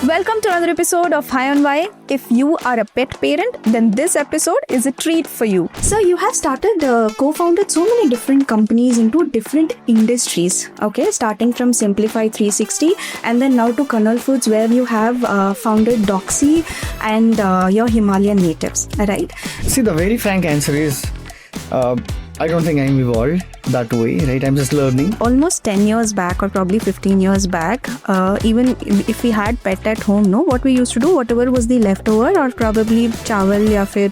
Welcome to another episode of High on Why. If you are a pet parent, then this episode is a treat for you. So you have co-founded so many different companies into different industries, okay? Starting from Simplify 360 and then now to Khanal Foods, where you have founded Dogsee and your Himalayan natives, right? See, the very frank answer is, I don't think I'm evolved that way, right? I'm just learning. Almost 10 years back or probably 15 years back, even if we had pet at home, no, what we used to do, whatever was the leftover or probably chawal ya fir,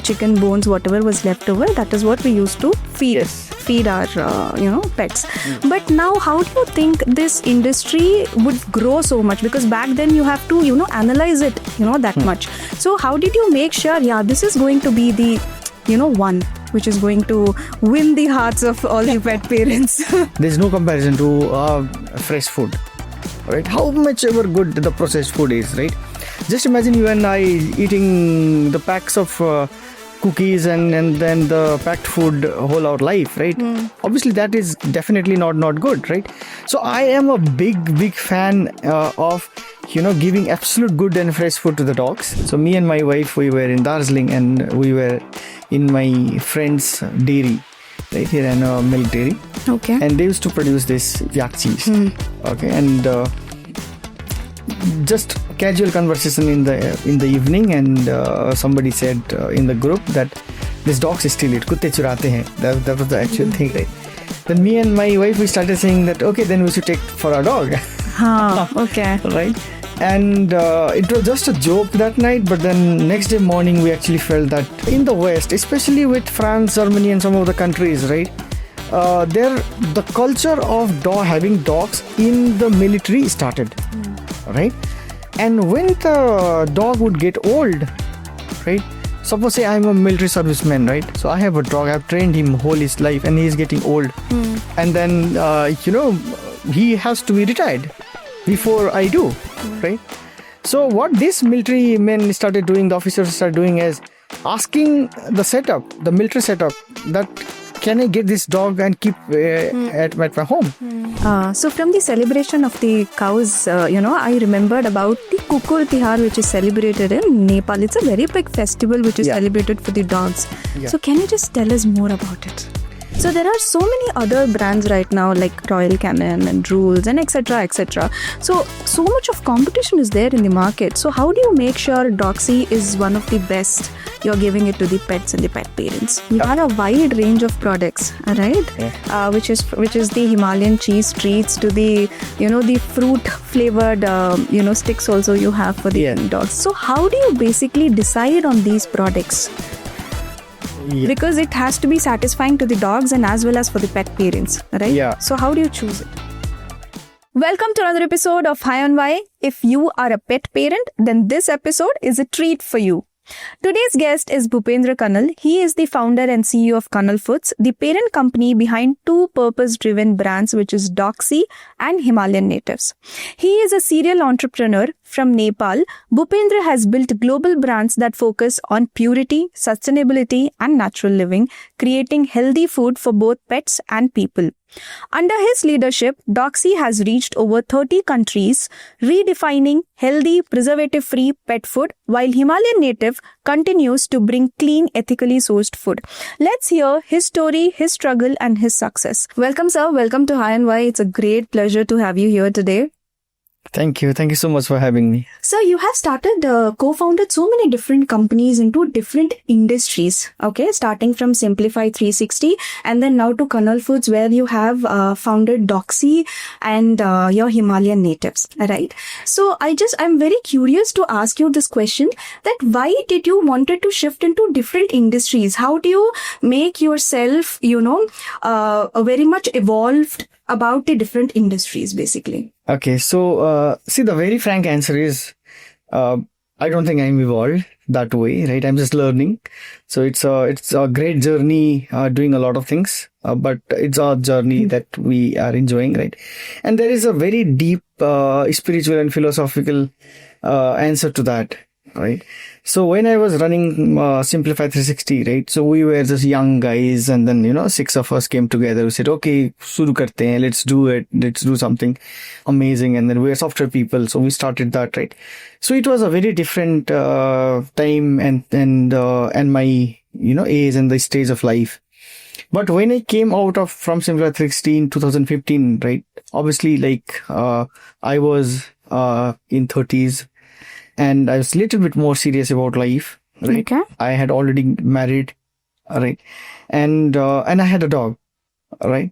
chicken bones, whatever was leftover, that is what we used to feed our, pets. But now, how do you think this industry would grow so much? Because back then you have to, analyze it, that much. So how did you make sure, this is going to be the one which is going to win the hearts of all the pet parents? There's no comparison to fresh food, right? How much ever good the processed food is, right? Just imagine you and I eating the packs of cookies and then the packed food whole our life, right? Obviously that is definitely not good, right? So I am a big fan of giving absolute good and fresh food to the dogs. So me and my wife, we were in Darjeeling and we were in my friend's dairy right here in a milk dairy. Okay. And they used to produce this yak cheese. Okay. And just casual conversation in the evening, and somebody said in the group that this dogs steal it. Kutte churate hain. That was the actual thing, right? Then me and my wife, we started saying that okay, then we should take for our dog. Okay. Right. And it was just a joke that night, but then next day morning we actually felt that in the West, especially with France, Germany and some of the countries, right, the culture of having dogs in the military started, right? And when the dog would get old, right, suppose say I'm a military serviceman, right, so I have a dog, I've trained him whole his life and he's getting old, and then he has to be retired before I do, right? So what this military men started doing, the officers started doing, is asking the military setup, that can I get this dog and keep at my home? So from the celebration of the cows, I remembered about the Kukur Tihar, which is celebrated in Nepal. It's a very big festival which is celebrated for the dogs. Yeah. So can you just tell us more about it? So there are so many other brands right now like Royal Canin and Rules and etc. So much of competition is there in the market. So how do you make sure Dogsee is one of the best? You're giving it to the pets and the pet parents. You have a wide range of products, right? Yeah. Which is the Himalayan cheese treats to the the fruit flavored sticks also you have for the dogs. So how do you basically decide on these products? Yeah. Because it has to be satisfying to the dogs and as well as for the pet parents, right? Yeah. So how do you choose it? Welcome to another episode of High on Why. If you are a pet parent, then this episode is a treat for you. Today's guest is Bhupendra Khanal. He is the founder and CEO of Khanal Foods, the parent company behind two purpose-driven brands, which is Dogsee and Himalayan natives. He is a serial entrepreneur from Nepal. Bhupendra has built global brands that focus on purity, sustainability, and natural living, creating healthy food for both pets and people. Under his leadership, Dogsee has reached over 30 countries, redefining healthy, preservative-free pet food, while Himalayan Native continues to bring clean, ethically sourced food. Let's hear his story, his struggle, and his success. Welcome, sir. Welcome to High and Why. It's a great pleasure to have you here today. Thank you. Thank you so much for having me. So you have co-founded so many different companies into different industries, okay? Starting from Simplify 360 and then now to Khanal Foods, where you have founded Dogsee and your Himalayan natives, right? So I'm very curious to ask you this question, that why did you wanted to shift into different industries? How do you make yourself, very much evolved about the different industries, basically? Okay, so see, the very frank answer is, I don't think I'm evolved that way, right? I'm just learning. So it's a great journey, doing a lot of things, but it's a journey that we are enjoying, right? And there is a very deep spiritual and philosophical answer to that. right? So when I was running Simplify 360, right? So we were just young guys, and then 6 of us came together. We said, okay, shuru karte hain, let's do it. Let's do something amazing. And then we were software people, so we started that, right? So it was a very different time and my age and the stage of life. But when I came out from Simplify 360 in 2015, right? Obviously, I was in 30s. And I was a little bit more serious about life, right? Okay. I had already married, right? And I had a dog, right?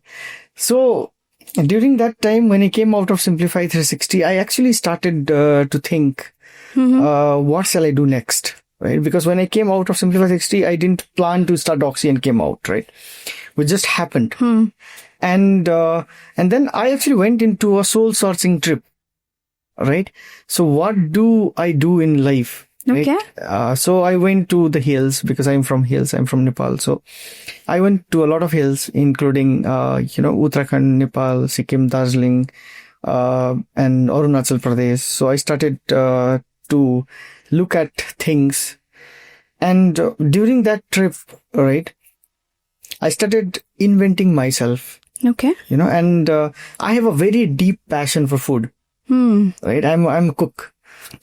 So during that time, when I came out of Simplify 360, I actually started to think, what shall I do next, right? Because when I came out of Simplify 360, I didn't plan to start Dogsee and came out, right? It just happened. And then I actually went into a soul searching trip. Right. So what do I do in life? Right? Okay. So I went to the hills because I'm from hills. I'm from Nepal. So I went to a lot of hills, including, Uttarakhand, Nepal, Sikkim, Darjeeling, and Arunachal Pradesh. So I started to look at things. And during that trip, right, I started inventing myself. Okay. And I have a very deep passion for food. Right, I'm a cook.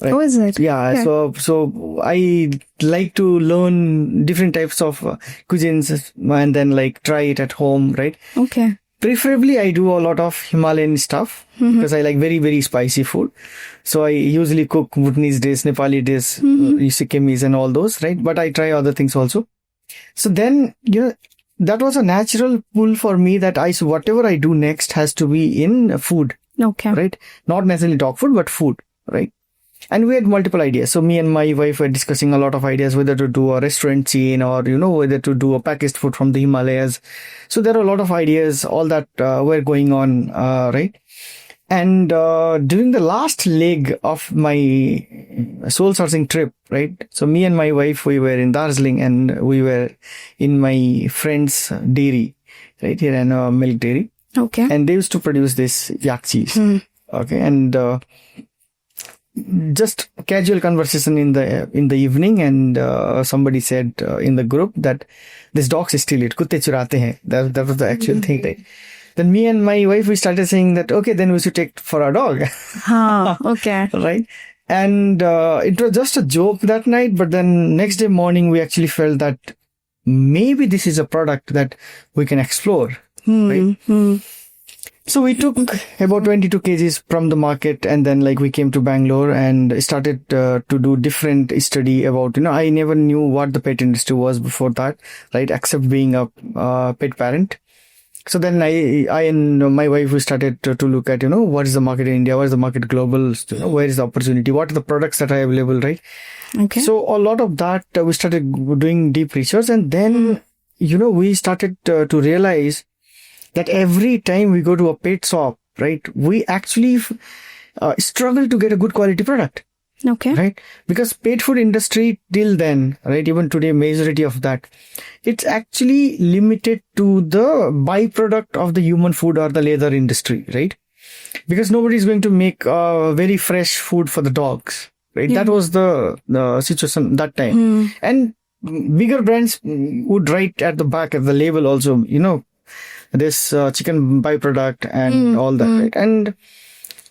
Right? Oh, is it? Yeah. So I like to learn different types of cuisines and then try it at home. Right. Okay. Preferably, I do a lot of Himalayan stuff because I like very, very spicy food. So I usually cook Bhutanese dish, Nepali dish, Sikkimis and all those. Right. But I try other things also. So then, that was a natural pull for me that whatever I do next has to be in food. Okay. Right. Not necessarily dog food, but food. Right. And we had multiple ideas. So me and my wife were discussing a lot of ideas, whether to do a restaurant chain or, whether to do a packaged food from the Himalayas. So there are a lot of ideas, all that were going on. Right. And during the last leg of my soul searching trip, right. So me and my wife, we were in Darjeeling and we were in my friend's dairy, right here in a milk dairy. Okay. And they used to produce this yak cheese. Okay. And just casual conversation in the evening, and somebody said in the group that this dogs steal it. Kutte churate hain. That was the actual thing, right? Then me and my wife, we started saying that, okay, then we should take for our dog. Okay. Right. And it was just a joke that night. But then next day morning, we actually felt that maybe this is a product that we can explore. Right? So we took about 22 kgs from the market, and then we came to Bangalore and started to do different study about, I never knew what the pet industry was before that, right? Except being a pet parent. So then I and my wife, we started to look at, what is the market in India? What is the market global? Where is the opportunity? What are the products that are available, right? Okay. So a lot of that, we started doing deep research, and then, we started to realize that every time we go to a pet shop, right, we actually struggle to get a good quality product. Okay. Right? Because pet food industry till then, right, even today, majority of that, it's actually limited to the byproduct of the human food or the leather industry, right? Because nobody is going to make very fresh food for the dogs, right? Yeah. That was the situation that time. And bigger brands would write at the back of the label also, this chicken byproduct and all that, right? And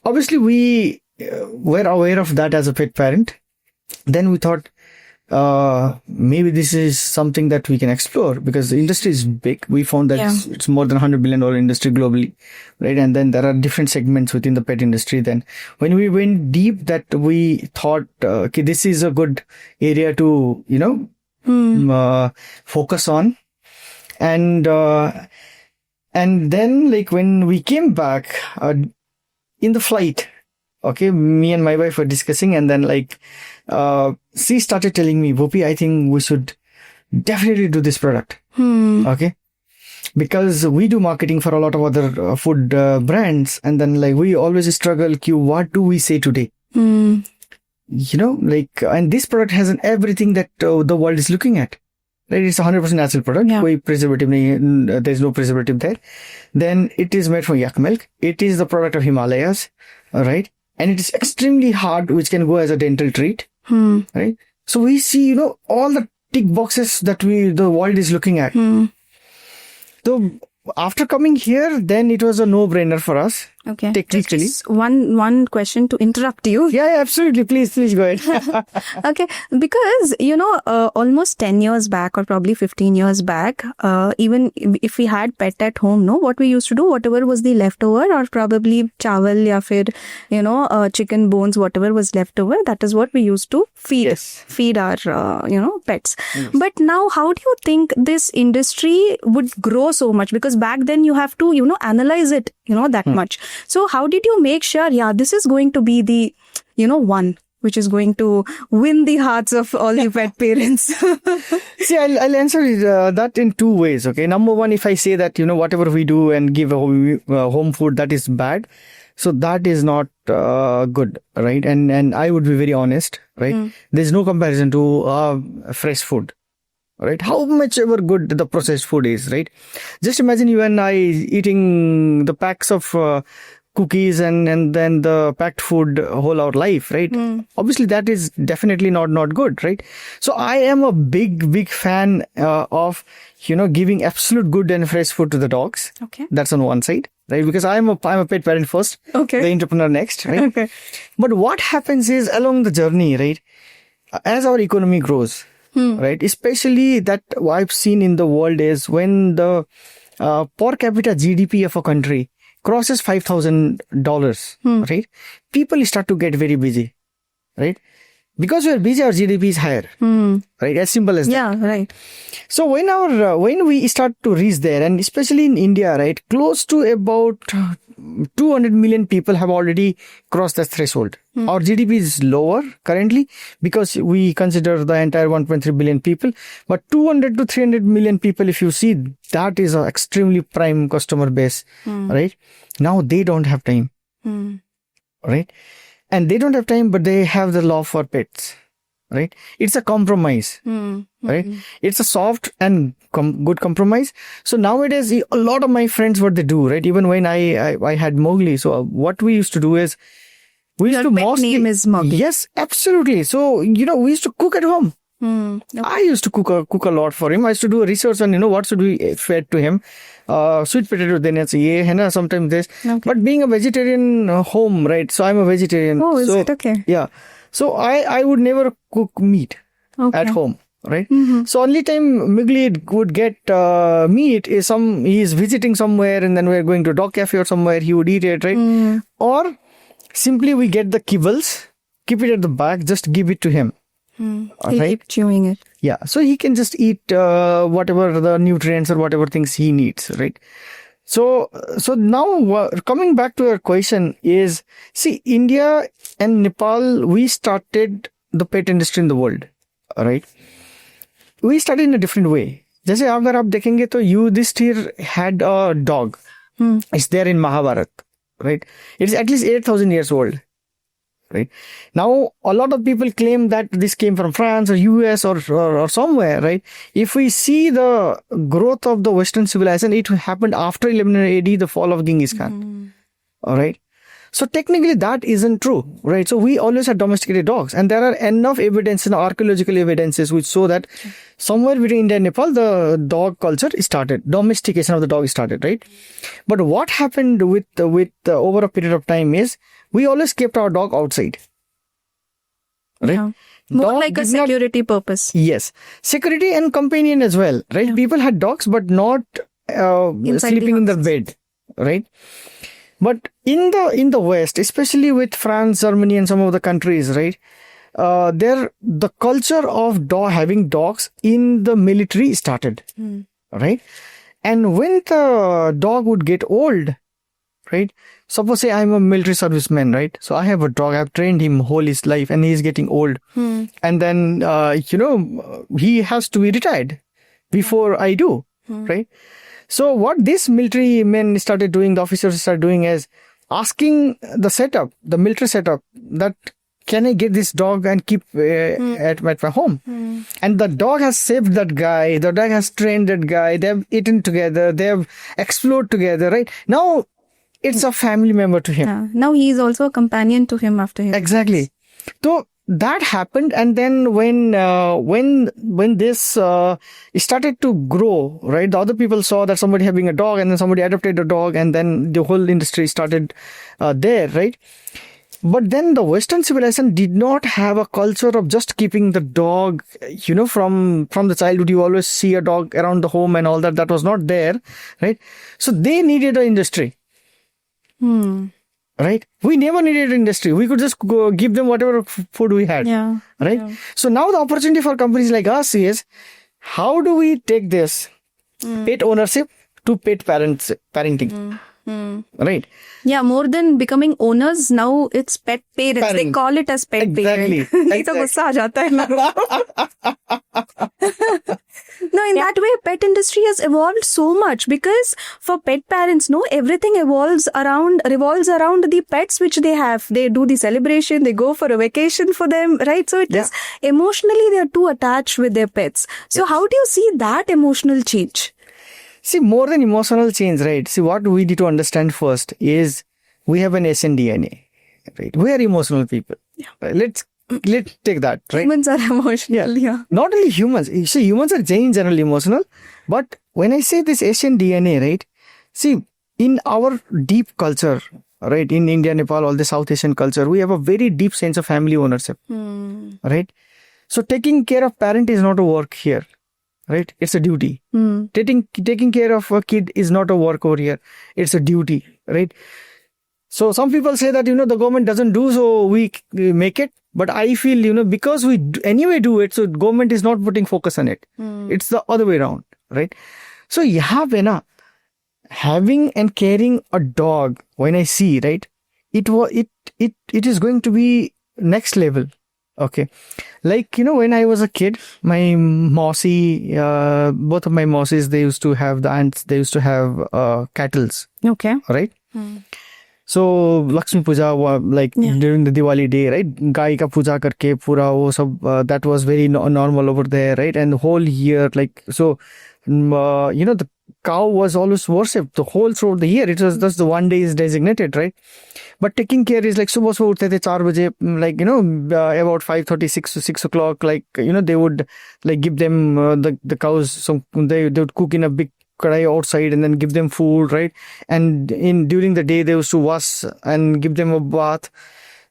obviously we were aware of that as a pet parent. Then we thought, maybe this is something that we can explore because the industry is big. We found that it's more than $100 billion industry globally, right? And then there are different segments within the pet industry. Then when we went deep, that we thought, okay, this is a good area to, focus on. And then when we came back, in the flight, okay, me and my wife were discussing, and then she started telling me, Bhupi, I think we should definitely do this product. Okay. Because we do marketing for a lot of other food brands, and then we always struggle, what do we say today? And this product has everything that the world is looking at. Right? It's 100% natural product. Yeah. There's no preservative there. Then it is made from yak milk. It is the product of Himalayas. Right? And it is extremely hard, which can go as a dental treat. right? So we see, all the tick boxes that the world is looking at. So after coming here, then it was a no-brainer for us. Okay. Technically. Just one question to interrupt you. Yeah, absolutely. Please go ahead. Okay. Because, almost 10 years back or probably 15 years back, even if we had pet at home, what we used to do, whatever was the leftover or probably chawal ya fir, chicken bones, whatever was leftover, that is what we used to feed our, pets. Yes. But now, how do you think this industry would grow so much? Because back then you have to, analyze it, that much. So how did you make sure, this is going to be the, one which is going to win the hearts of all the pet parents? See, I'll answer that in two ways. Okay. Number one, if I say that, whatever we do and give home food, that is bad. So that is not good, right? And I would be very honest, right? There's no comparison to fresh food. Right? How much ever good the processed food is, right? Just imagine you and I eating the packs of cookies and then the packed food whole our life, right? Obviously, that is definitely not good, right? So I am a big fan of, giving absolute good and fresh food to the dogs. Okay. That's on one side, right? Because I'm a pet parent first, okay, the entrepreneur next, right? Okay. But what happens is along the journey, right? As our economy grows, right? Especially that what I've seen in the world is when the per capita GDP of a country crosses $5,000, right? People start to get very busy, right? Because we are busy, our GDP is higher, right? As simple as that. Yeah, right. So when we start to reach there, and especially in India, right, close to about 200 million people have already crossed that threshold. Our GDP is lower currently because we consider the entire 1.3 billion people. But 200 to 300 million people, if you see, that is an extremely prime customer base, right? Now they don't have time, right? And they don't have time, but they have the love for pets, right? It's a compromise, right? It's a soft and good compromise. So nowadays, a lot of my friends, what they do, right? Even when I had Mowgli, so what we used to do is, we used Your to pet mostly... name is Mowgli. Yes, absolutely. So, we used to cook at home. Okay. I used to cook a lot for him. I used to do a research on, what should we fed to him. Sweet potato dene chahiye, sometimes this. Okay. But being a vegetarian home, right? So I'm a vegetarian. Oh, is so, it? Okay. Yeah. So I would never cook meat at home, right? So only time Mowgli would get meat is he is visiting somewhere and then we're going to dog cafe or somewhere, he would eat it, right? Or simply we get the kibbles, keep it at the back, just give it to him. He'll Right? keep chewing it. Yeah, so he can just eat whatever the nutrients or whatever things he needs, right? So now coming back to your question is, see, India and Nepal, we started the pet industry in the world, right? We started in a different way. जैसे अगर आप देखेंगे तो Yudhishthir had a dog. It's there in Mahabharata, right? It's at least 8,000 years old. Right now, a lot of people claim that this came from France or US or somewhere, right? If we see the growth of the Western civilization, it happened after 1100 AD, the fall of Genghis Khan. All right. So technically that isn't true, right? So we always had domesticated dogs, and there are enough evidence and archaeological evidences which show that somewhere between India and Nepal, the dog culture started, domestication of the dog started, right? But what happened with over a period of time is we always kept our dog outside, right? Yeah. More Dog like a did not- security purpose. Yes, security and companion as well, right? People had dogs, but not Inside sleeping in the houses. bed, right? But in the West, especially with France, Germany, and some of the countries, right? The culture of having dogs in the military started, right? And when the dog would get old, right? Suppose say I'm a military serviceman, right? So I have a dog. I've trained him whole his life, and he's getting old, and then he has to be retired before I do, right? So what this military men started doing, the officers started doing, is asking the military setup, that can I get this dog and keep at my home? And the dog has saved that guy. The dog has trained that guy. They have eaten together. They have explored together, right? Now it's a family member to him. Yeah. Now he is also a companion to him after him. Exactly. So that happened, and then when this started to grow, right? The other people saw that somebody having a dog, and then somebody adopted a dog, and then the whole industry started there, right? But then the Western civilization did not have a culture of just keeping the dog, from the childhood. You always see a dog around the home and all that. That was not there, right? So they needed an industry. Right? We never needed industry. We could just go give them whatever food we had. Yeah. Right? Yeah. So now the opportunity for companies like us is, how do we take this pet ownership to pet parenting? Right? Yeah, more than becoming owners, now it's pet parents. They call it as pet Exactly. parent. नहीं तो गुस्सा आ जाता है लोगों को. No, in that way, pet industry has evolved so much, because for pet parents, no, everything revolves around the pets which they have. They do the celebration, they go for a vacation for them, right? So it is emotionally they are too attached with their pets. So how do you see that emotional change? See, more than emotional change, right? See, what we need to understand first is we have an Asian DNA, right? We are emotional people. Yeah. Let's take that, right? Humans are emotional, yeah. Not only humans. You see, humans are generally emotional. But when I say this Asian DNA, right? See, in our deep culture, right? In India, Nepal, all the South Asian culture, we have a very deep sense of family ownership, right? So taking care of parent is not a work here. Right? It's a duty. Taking care of a kid is not a work over here. It's a duty. Right? So some people say that, the government doesn't do, so we make it. But I feel, because we anyway do it, so government is not putting focus on it. It's the other way around. Right? So having and carrying a dog, when I see, right, it is going to be next level. Okay. Like, when I was a kid, my Mausi, both of my Mausis, they used to have the ants, they used to have cattles. Okay. Right? So, Lakshmi Puja, during the Diwali day, right? Gai ka puja karke, pura wo sab, that was very normal over there, right? And the whole year, the cow was always worshipped the whole throughout the year. It was just the one day is designated, right? But taking care is like subah se uthte the 4 baje, about 5:30, 6 o'clock, they would give them the cows, they would cook in a big kadai outside and then give them food, right? And during the day they used to wash and give them a bath.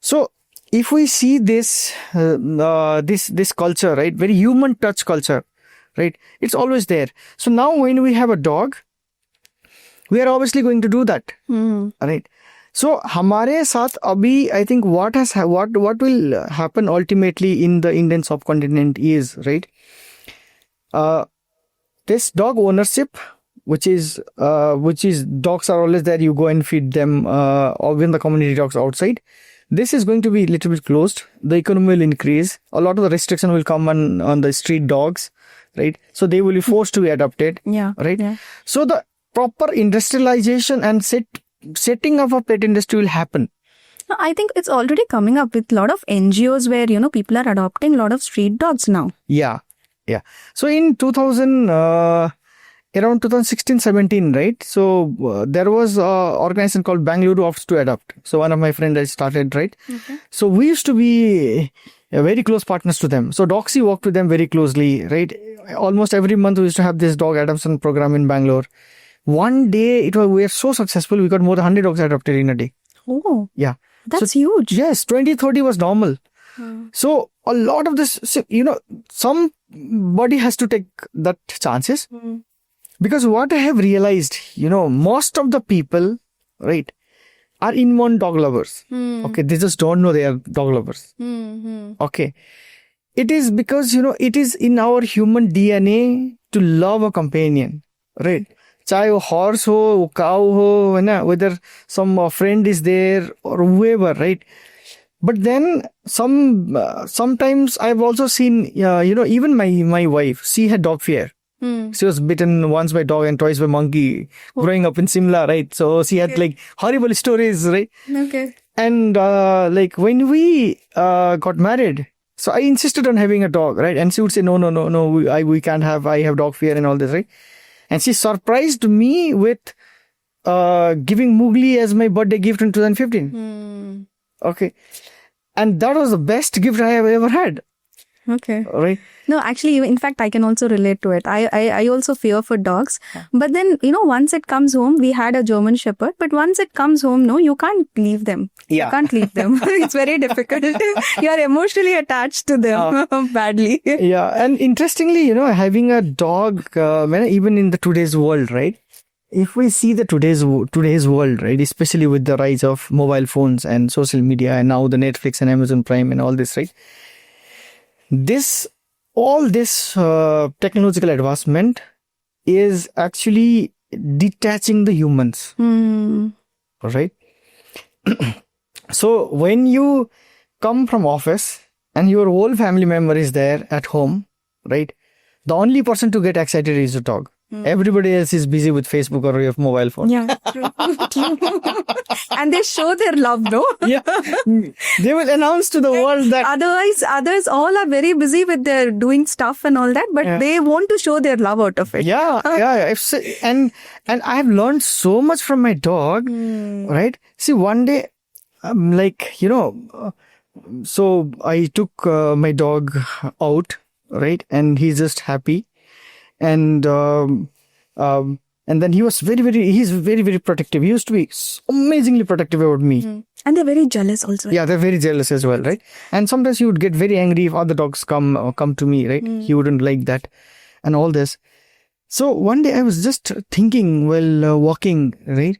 So if we see this this culture, right, very human touch culture, right, it's always there. So now when we have a dog, we are obviously going to do that, right? So हमारे साथ अभी I think what will happen ultimately in the Indian subcontinent is, right, this dog ownership, which is dogs are always there. You go and feed them, or when the community dogs outside. This is going to be a little bit closed. The economy will increase. A lot of the restriction will come on the street dogs, right? So they will be forced to be adopted, right? Yeah. So the proper industrialization and setting up a pet industry will happen. I think it's already coming up with a lot of NGOs where, people are adopting a lot of street dogs now. Yeah. So in around 2016-17, right? So there was an organization called Bangalore Offs to Adopt. So one of my friends I started, right? Okay. So we used to be very close partners to them. So Dogsee worked with them very closely, right? Almost every month we used to have this dog adoption program in Bangalore. One day we were so successful, we got more than 100 dogs adopted in a day. Oh, yeah. That's huge. Yes, 20-30 was normal. So a lot of this, somebody has to take that chances. Because what I have realized, most of the people, right, are inborn dog lovers. Okay, they just don't know they are dog lovers. Okay. It is because, it is in our human DNA to love a companion, right? Chahe wo horse ho, wo cow ho, whether some friend is there or whoever, right? But then sometimes I've also seen, even my wife, she had dog fear. She was bitten once by dog and twice by monkey growing up in Simla, right? So she had horrible stories, right? Okay. And when we got married, so I insisted on having a dog, right? And she would say, no, we can't have, I have dog fear and all this, right? And she surprised me with giving Mowgli as my birthday gift in 2015. Okay. And that was the best gift I have ever had. Okay. Right? No, actually, in fact, I can also relate to it. I also fear for dogs. But then, once it comes home, we had a German Shepherd, but once it comes home, no, you can't leave them. Yeah. You can't leave them. It's very difficult. You are emotionally attached to them badly. Yeah. And interestingly, having a dog, even in the today's world, right? If we see the today's world, right, especially with the rise of mobile phones and social media and now the Netflix and Amazon Prime and all this, right? All this technological advancement is actually detaching the humans, right? So when you come from office and your whole family member is there at home, right? The only person to get excited is the dog. Everybody else is busy with Facebook or your mobile phone. Yeah, true. And they show their love, no? Yeah. They will announce to the world that... Others all are very busy with their doing stuff and all that, but they want to show their love out of it. Yeah. And I have learned so much from my dog, right? See, one day, so I took my dog out, right? And he's just happy. And then he's very, very protective. He used to be amazingly protective about me. And they're very jealous also. Yeah, they're very jealous as well, right? And sometimes he would get very angry if other dogs come to me, right? He wouldn't like that and all this. So one day I was just thinking while walking, right?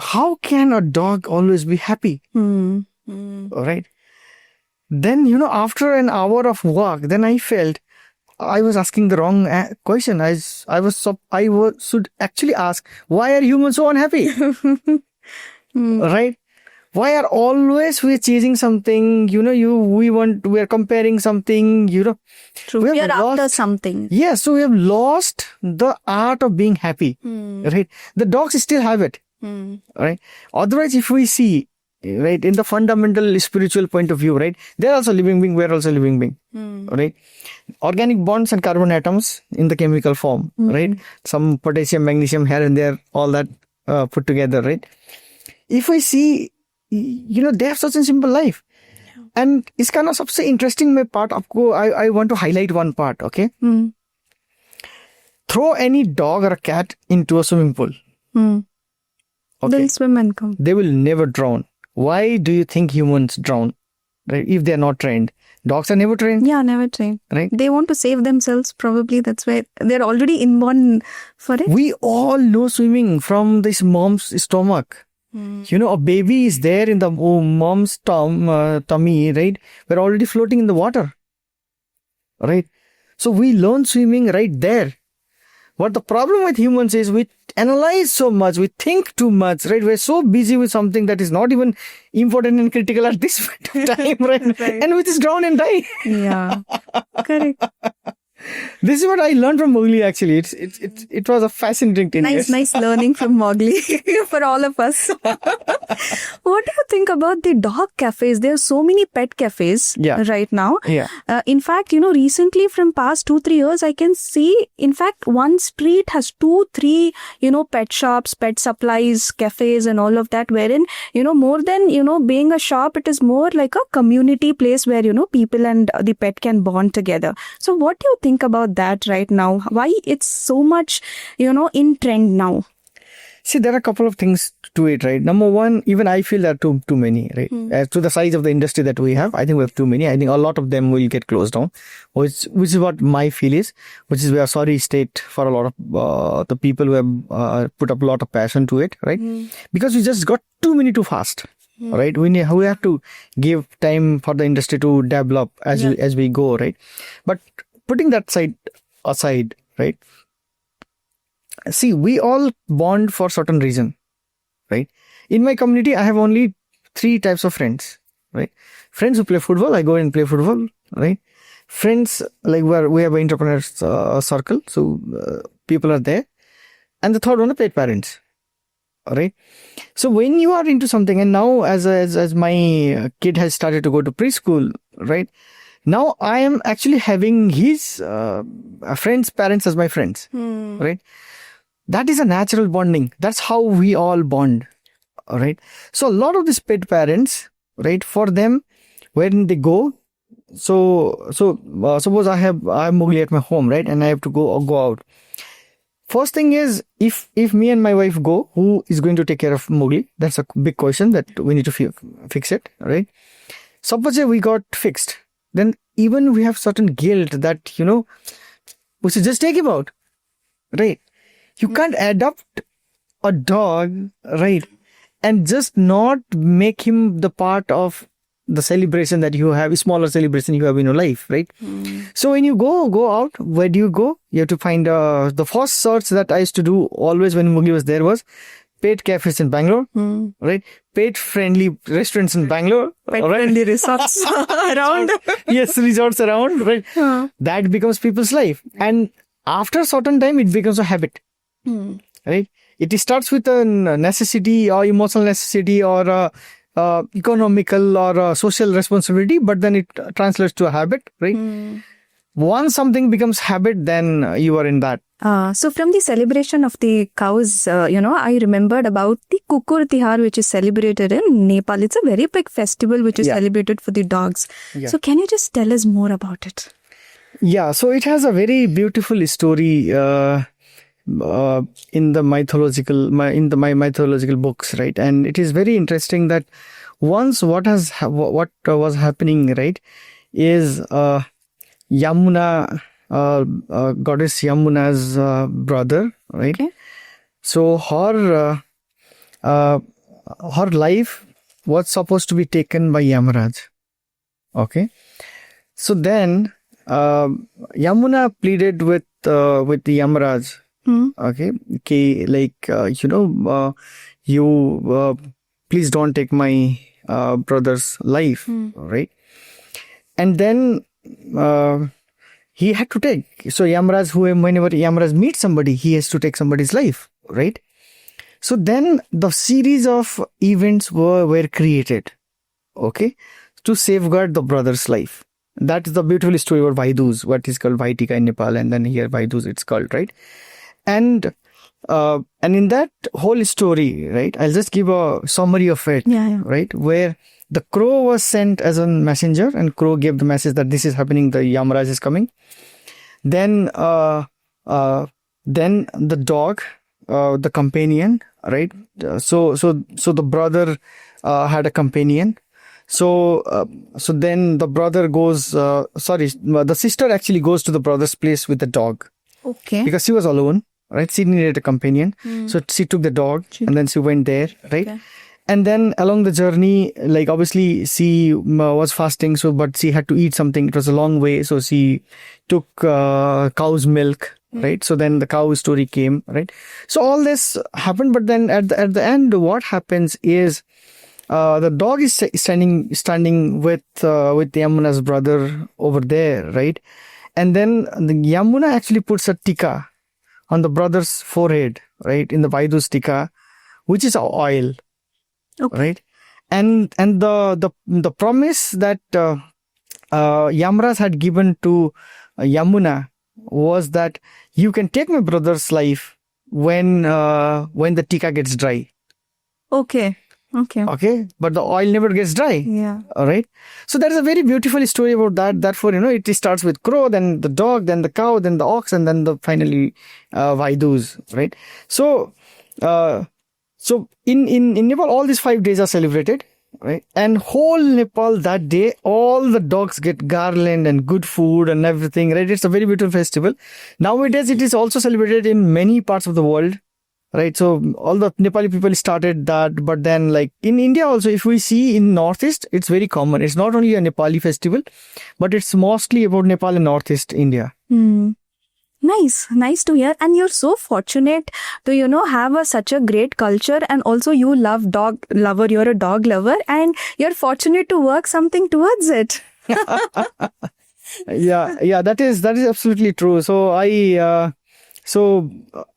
How can a dog always be happy? Right? Then, after an hour of walk, then I felt I was asking the wrong question. I should actually ask, why are humans so unhappy? Right? Why are always we chasing something? We are comparing something. True. We are after something. Yeah, so we have lost the art of being happy. Right? The dogs still have it. Right? Otherwise, if we see, right, in the fundamental spiritual point of view, right, they're also living being, we're also living being. Right? Organic bonds and carbon atoms in the chemical form, right? Some potassium, magnesium here and there, all that put together, right? If I see, they have such a simple life. And it's kind of सबसे interesting में part आपको I want to highlight one part, okay? Throw any dog or a cat into a swimming pool. Okay. They'll swim and come. They will never drown. Why do you think humans drown? Right? If they're not trained. Dogs are never trained. Yeah, never trained. Right? They want to save themselves, probably. That's why they're already inborn for it. We all know swimming from this mom's stomach. A baby is there in the mom's tummy, right? We're already floating in the water. Right? So we learn swimming right there. What the problem with humans is we analyze so much, we think too much, right? We're so busy with something that is not even important and critical at this point of time, right? And we just drown and die. Yeah, correct. This is what I learned from Mowgli, actually. It was a fascinating thing. Nice learning from Mowgli for all of us. What do you think about the dog cafes? There are so many pet cafes right now. Yeah. In fact, recently from past 2-3 years, I can see, in fact, one street has 2-3, pet shops, pet supplies, cafes and all of that, wherein, more than, being a shop, it is more like a community place where, people and the pet can bond together. So what do you think about that right now? Why it's so much, in trend now? See, there are a couple of things to it, right? Number one, even I feel there are too many, right? As to the size of the industry that we have, I think we have too many. I think a lot of them will get closed down, which is what my feel is, which is we are sorry state for a lot of the people who have put up a lot of passion to it, right? Because we just got too many too fast. Right? We have to give time for the industry to develop as we go, right? But putting that side aside, right? See, we all bond for certain reason, right? In my community, I have only 3 types of friends, right? Friends who play football, I go and play football, right? Friends, like we have an entrepreneurs circle, so people are there. And the third one, are pet parents, right? So when you are into something, and now as my kid has started to go to preschool, right? Now I am actually having his friends' parents as my friends, right? That is a natural bonding. That's how we all bond, all right? So a lot of these pet parents, right? For them, when they go, suppose I have Mowgli at my home, right? And I have to go out. First thing is, if me and my wife go, who is going to take care of Mowgli? That's a big question that we need to fix it, right? Suppose we got fixed, then even we have certain guilt that, we should just take him out, right? You can't adopt a dog, right? And just not make him the part of the celebration that you have, a smaller celebration you have in your life, right? So when you go out, where do you go? You have to find the first search that I used to do always when Mowgli was there was pet cafes in Bangalore, right? Pet friendly restaurants in Bangalore, Pet friendly resorts around. Yes, resorts around, right? That becomes people's life, and after a certain time, it becomes a habit, right? It starts with a necessity or emotional necessity or economical or social responsibility, but then it translates to a habit, right? Once something becomes habit, then you are in that. So from the celebration of the cows, I remembered about the Kukur Tihar, which is celebrated in Nepal. It's a very big festival which is celebrated for the dogs. Yeah. So can you just tell us more about it? Yeah, so it has a very beautiful story in the mythological books, right? And it is very interesting that once what was happening, right, is Yamuna, goddess Yamuna's brother, right? Okay. So her life was supposed to be taken by Yamaraj. Okay. So then Yamuna pleaded with the Yamaraj. Okay, you please don't take my brother's life, right? And then he had to take. So Yamaraj, whenever Yamaraj meets somebody, he has to take somebody's life, right? So then the series of events were created, okay, to safeguard the brother's life. That is the beautiful story about Vaidus, what is called Vaitika in Nepal, and then here Vaidus it's called, right? And in that whole story, right, I'll just give a summary of it, right, where the crow was sent as a messenger, and crow gave the message that this is happening, the Yamaraj is coming. Then the dog, the companion, right? So the brother had a companion. So then the brother goes. The sister actually goes to the brother's place with the dog. Okay. Because she was alone, right? She needed a companion. So she took the dog and then she went there, right? Okay. And then along the journey, like obviously she was fasting, but she had to eat something. It was a long way. So she took cow's milk, right? So then the cow story came, right? So all this happened. But then at the end, what happens is the dog is standing with Yamuna's brother over there, right? And then the Yamuna actually puts a tika on the brother's forehead, right? In the Vaidu's tika, which is oil. Okay. Right, and the promise that Yamaraj had given to Yamuna was that you can take my brother's life when the tika gets dry. Okay, but the oil never gets dry. Yeah. All right. So there is a very beautiful story about that. Therefore, it starts with crow, then the dog, then the cow, then the ox, and then finally Vaidus. Right. So in Nepal, all these 5 days are celebrated, right? And whole Nepal that day, all the dogs get garland and good food and everything, right? It's a very beautiful festival. Nowadays, it is also celebrated in many parts of the world, right? So all the Nepali people started that, but then like in India also, if we see in Northeast, it's very common. It's not only a Nepali festival, but it's mostly about Nepal and Northeast India. Nice to hear. And you're so fortunate to, have such a great culture, and also you you're a dog lover, and you're fortunate to work something towards it. Yeah, that is absolutely true. So I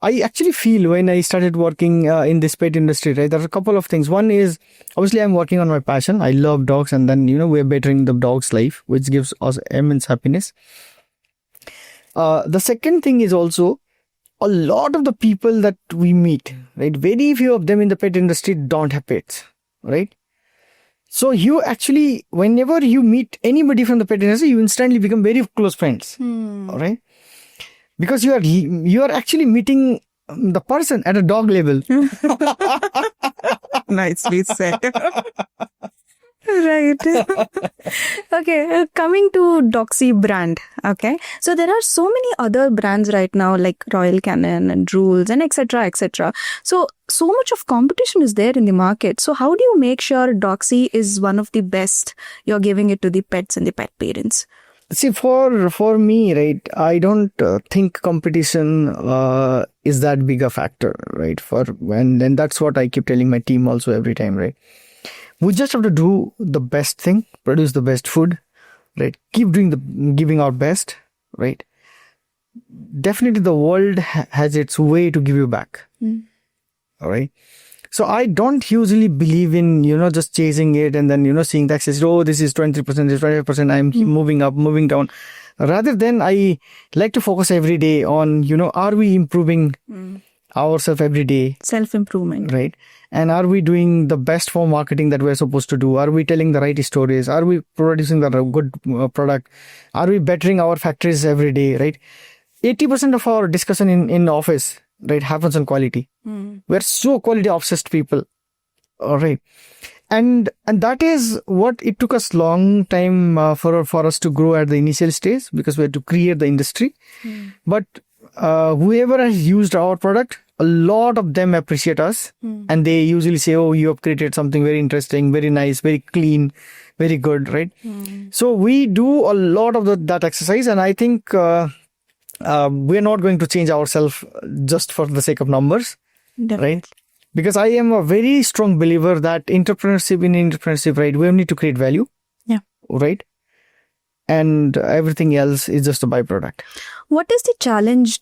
actually feel when I started working in this pet industry, right, there are a couple of things. One is, obviously I'm working on my passion. I love dogs, and then, we're bettering the dog's life, which gives us immense happiness. The second thing is also a lot of the people that we meet, right? Very few of them in the pet industry don't have pets, right? So you actually, whenever you meet anybody from the pet industry, you instantly become very close friends. All right. Because you are actually meeting the person at a dog level. Nicely said. Right. Okay. Coming to Dogsee brand. Okay. So there are so many other brands right now like Royal Canin and Rules and etc. etc. So much of competition is there in the market. So how do you make sure Dogsee is one of the best you're giving it to the pets and the pet parents? See, for me, right, I don't think competition is that big a factor, right? And that's what I keep telling my team also every time, right? We just have to do the best thing, produce the best food, right? Keep giving our best, right? Definitely the world has its way to give you back. All right. So I don't usually believe in, just chasing it and then, seeing the access. Oh, this is 20%, this is 25%. I'm moving up, moving down. Rather than I like to focus every day on, are we improving ourselves every day? Self-improvement. Right. And are we doing the best for marketing that we're supposed to do? Are we telling the right stories? Are we producing the good product? Are we bettering our factories every day? Right. 80% of our discussion in office, right, happens on quality. We're so quality obsessed people. All right. And that is what it took us long time for us to grow at the initial stage, because we had to create the industry. But whoever has used our product, a lot of them appreciate us, and they usually say, oh, you have created something very interesting, very nice, very clean, very good, right? So we do a lot of that exercise, and I think we're not going to change ourselves just for the sake of numbers. Definitely. Right? Because I am a very strong believer that entrepreneurship, right, we need to create value. Yeah. Right? And everything else is just a byproduct. What is the challenge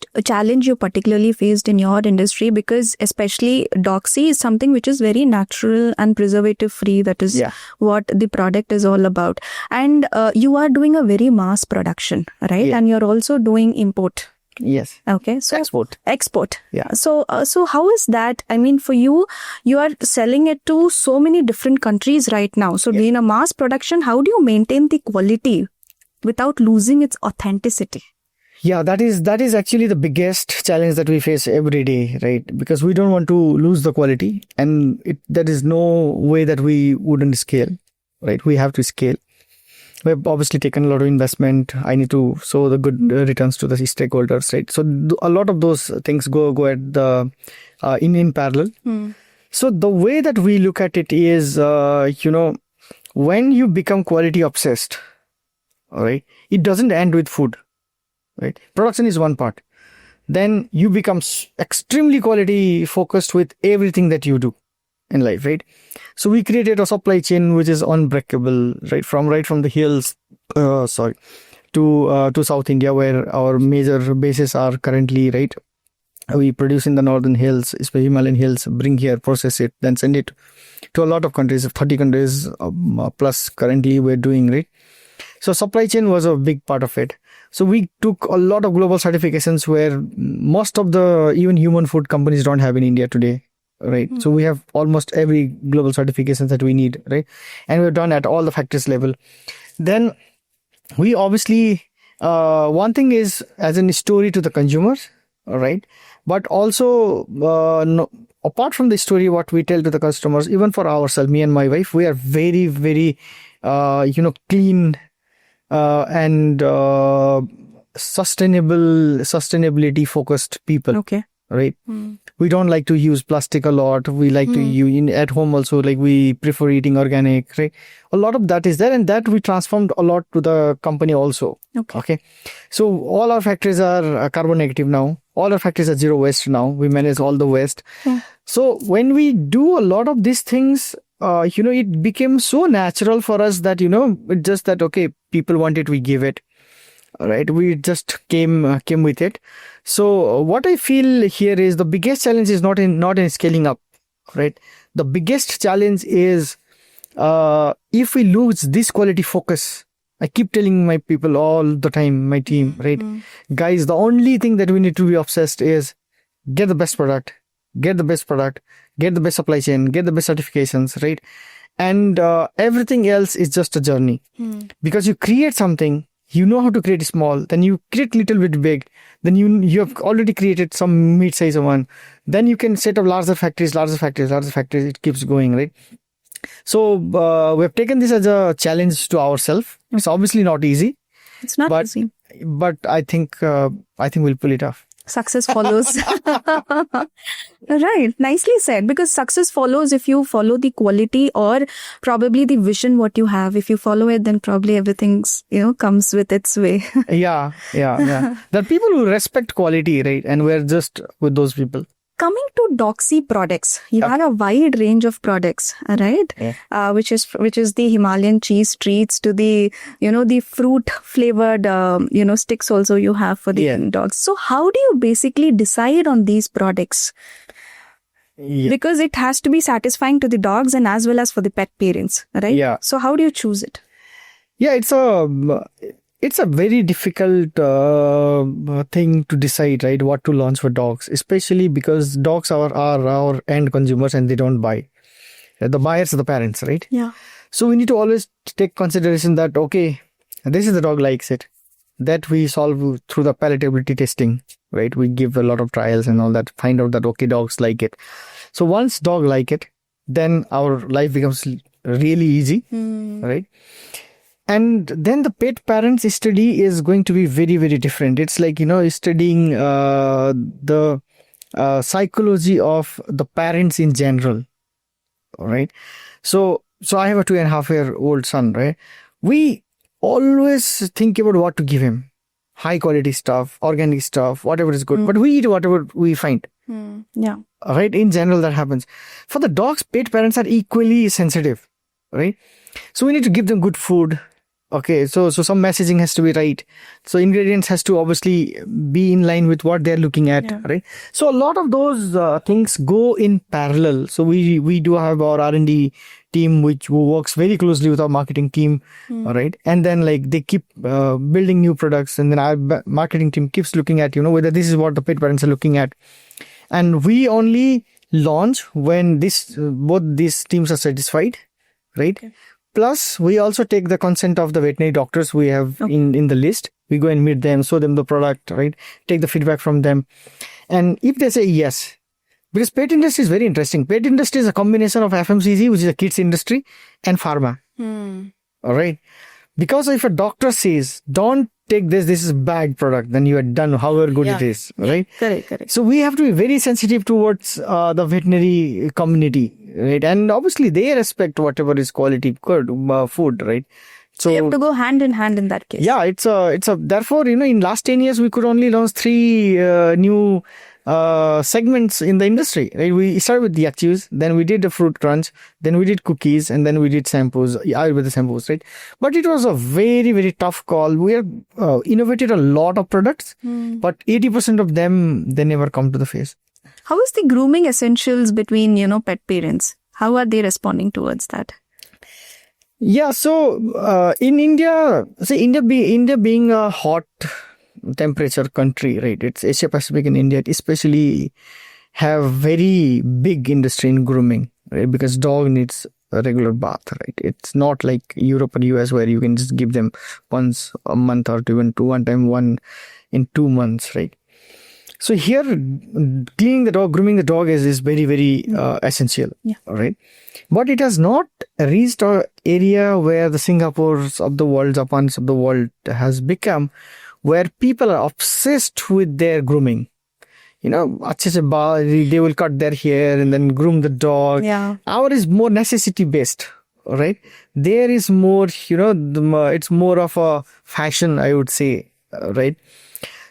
you particularly faced in your industry? Because especially Dogsee is something which is very natural and preservative free. That is what the product is all about. And you are doing a very mass production, right? Yeah. And you're also doing import. Yes. Okay. So export. Yeah. So how is that? I mean, for you are selling it to so many different countries right now. So in a mass production, how do you maintain the quality without losing its authenticity? Yeah, that is actually the biggest challenge that we face every day, right? Because we don't want to lose the quality, and there is no way that we wouldn't scale, right? We have to scale. We've obviously taken a lot of investment. I need to show the good returns to the stakeholders, right? So a lot of those things go at the in parallel. So the way that we look at it is, when you become quality obsessed, all right, it doesn't end with food, right? Production is one part. Then you become extremely quality focused with everything that you do in life, right? So we created a supply chain which is unbreakable, right from the hills, to South India, where our major bases are currently, right? We produce in the northern hills, especially Himalayan hills, bring here, process it, then send it to a lot of countries, 30 countries plus currently we're doing, right? So supply chain was a big part of it. So we took a lot of global certifications where most of the even human food companies don't have in India today, right? So we have almost every global certification that we need, right? And we've done at all the factories level. Then we obviously, one thing is as a story to the consumers, all right? But also, apart from the story, what we tell to the customers, even for ourselves, me and my wife, we are very, very, clean, and sustainability focused people. Okay. Right. We don't like to use plastic a lot. We like to use at home also, like we prefer eating organic, right? A lot of that is there, and that we transformed a lot to the company also. Okay. So all our factories are carbon negative now. All our factories are zero waste now. We manage all the waste. So when we do a lot of these things, it became so natural for us that, it's just that, okay, people want it, we give it. All right. We just came with it. So what I feel here is the biggest challenge is not in scaling up, right? The biggest challenge is, if we lose this quality focus. I keep telling my people all the time, my team, right? Guys, the only thing that we need to be obsessed is get the best product, get the best supply chain, get the best certifications, right? And everything else is just a journey. Because you create something, you know how to create it small, then you create little bit big, then you have already created some mid-size one, then you can set up larger factories, it keeps going, right? So we have taken this as a challenge to ourselves. It's obviously not easy. It's not easy. But I think we'll pull it off. Success follows. Right. Nicely said. Because success follows if you follow the quality or probably the vision what you have. If you follow it, then probably everything's, comes with its way. Yeah. There are people who respect quality, right? And we're just with those people. Coming to Dogsee products, you have a wide range of products, right? Yeah. Which is the Himalayan cheese treats to the, the fruit flavored, sticks also you have for the dogs. So how do you basically decide on these products? Yeah. Because it has to be satisfying to the dogs and as well as for the pet parents, right? Yeah. So how do you choose it? Yeah, it's a very difficult thing to decide, right? What to launch for dogs, especially because dogs are our end consumers and they don't buy. The buyers are the parents, right? Yeah. So we need to always take consideration that, okay, this is the dog likes it. That we solve through the palatability testing, right? We give a lot of trials and all that, find out that, okay, dogs like it. So once dog like it, then our life becomes really easy, right? And then the pet parents study is going to be very, very different. It's like, studying the psychology of the parents in general. All right. So I have a 2.5-year-old son, right? We always think about what to give him. High quality stuff, organic stuff, whatever is good. But we eat whatever we find. Yeah. Right. In general, that happens. For the dogs, pet parents are equally sensitive. Right. So we need to give them good food. Okay, so some messaging has to be right. So ingredients has to obviously be in line with what they're looking at, right? So a lot of those things go in parallel. So we do have our R&D team who works very closely with our marketing team, right? And then they keep building new products, and then our marketing team keeps looking at whether this is what the pet parents are looking at. And we only launch when both these teams are satisfied, right? Okay. Plus, we also take the consent of the veterinary doctors we have in the list. We go and meet them, show them the product, right? Take the feedback from them. And if they say yes, because pet industry is very interesting. Pet industry is a combination of FMCG, which is a kids industry, and pharma. All right. Because if a doctor says, don't take this is a bad product, then you are done, however good it is, right? Correct. So we have to be very sensitive towards the veterinary community, right? And obviously they respect whatever is quality good food, right? So you have to go hand in hand in that case. Yeah, it's a therefore, in last 10 years, we could only launch 3 new segments in the industry, right? We started with the chews, then we did the fruit crunch, then we did cookies, and then we did shampoos, Ayurveda shampoos, right? But it was a very, very tough call. We have innovated a lot of products, but 80% of them, they never come to the face. How is the grooming essentials between, pet parents? How are they responding towards that? Yeah, so in India, India being a hot temperature country, right? It's Asia Pacific and India, especially have very big industry in grooming, right? Because dog needs a regular bath, right? It's not like Europe or US where you can just give them once a month or even one time in 2 months, right? So here, cleaning the dog, grooming the dog is very, very essential, right? But it has not reached an area where the Singapores of the world, Japans of the world has become, where people are obsessed with their grooming. They will cut their hair and then groom the dog. Yeah. Our is more necessity based, right? There is more, it's more of a fashion, I would say, right?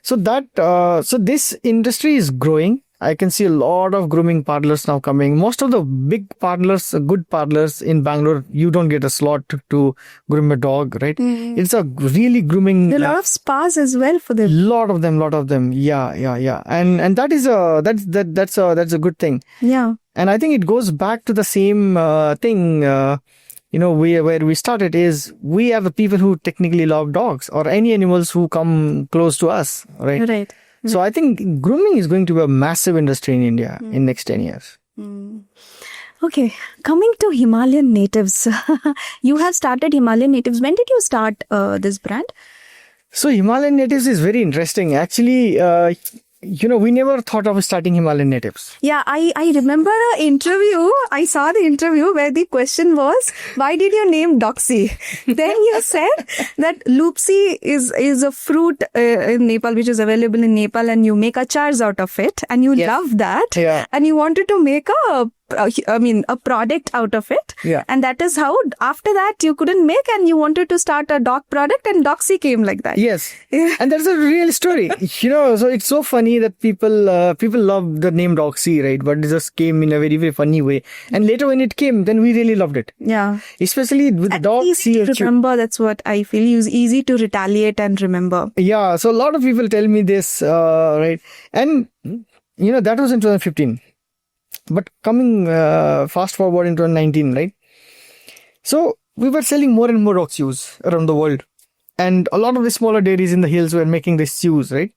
So this industry is growing. I can see a lot of grooming parlors now coming. Most of the big parlors, good parlors in Bangalore, you don't get a slot to groom a dog, right? It's a really grooming. There are a lot of spas as well for them. Lot of them. Yeah. And that's a good thing. Yeah. And I think it goes back to the same thing. Where we started is we are the people who technically love dogs or any animals who come close to us, right? Right. So I think grooming is going to be a massive industry in India in next 10 years. Okay, coming to Himalayan natives. You have started Himalayan natives. When did you start this brand? So Himalayan Natives is very interesting. Actually, we never thought of starting Himalayan Natives. Yeah, I remember an interview. I saw the interview where the question was, why did you name Dogsee? Then you said that Loopsy is a fruit in Nepal, which is available in Nepal, and you make achars out of it, and you love that. Yeah. And you wanted to make a product out of it. Yeah. And that is how, after that, you couldn't make, and you wanted to start a dog product, and Dogsee came like that. Yes. And that's a real story. So it's so funny that people love the name Dogsee, right? But it just came in a very, very funny way. And later when it came, then we really loved it. Yeah. Especially with Dogsee. Easy to remember, that's what I feel. It's easy to retaliate and remember. Yeah. So a lot of people tell me this, right? And, that was in 2015. But coming fast forward in 2019, right? So we were selling more and more dog chews around the world. And a lot of the smaller dairies in the hills were making these chews, right?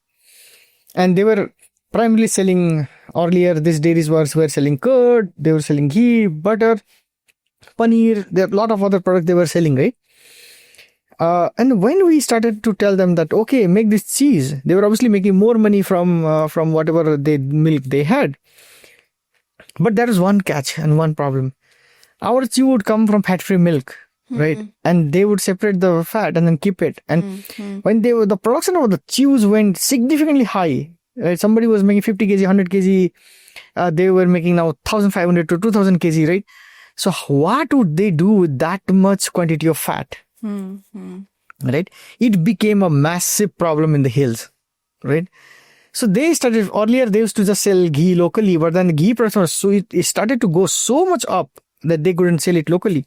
And they were primarily selling, earlier these dairies were selling curd, they were selling ghee, butter, paneer, there are a lot of other products they were selling, right? And when we started to tell them that, okay, make this cheese, they were obviously making more money from whatever milk they had. But there is one catch and one problem. Our chew would come from fat-free milk, right? And they would separate the fat and then keep it. And when the production of the chews went significantly high, right? Somebody was making 50 kg, 100 kg. They were making now 1,500 to 2,000 kg, right? So what would they do with that much quantity of fat? Right? It became a massive problem in the hills, right? So they started, earlier they used to just sell ghee locally, but then the ghee production was it started to go so much up that they couldn't sell it locally.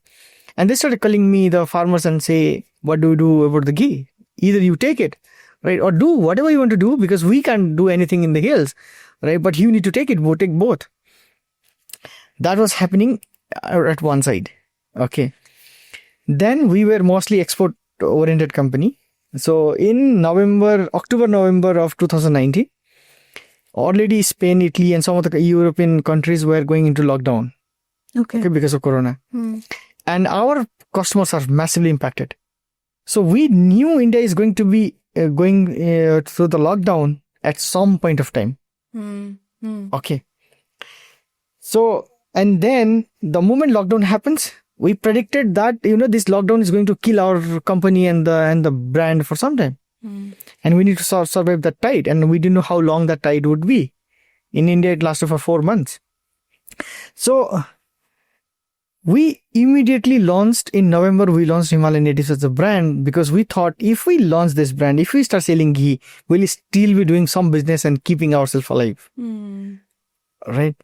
And they started calling me, the farmers, and say, what do we do about the ghee? Either you take it, right? Or do whatever you want to do, because we can't do anything in the hills, right? But you need to take it, we'll take both. That was happening at one side. Okay. Then we were mostly export oriented company. So in October, November of 2019, already Spain, Italy, and some of the European countries were going into lockdown. Okay, because of Corona. And our customers are massively impacted. So we knew India is going to be going through the lockdown at some point of time. Okay. So, and then the moment lockdown happens, we predicted that, this lockdown is going to kill our company and the brand for some time. And we need to survive that tide. And we didn't know how long that tide would be. In India, it lasted for 4 months. So we immediately launched, in November, we launched Himalayan Natives as a brand, because we thought if we launch this brand, if we start selling ghee, we'll still be doing some business and keeping ourselves alive. Right?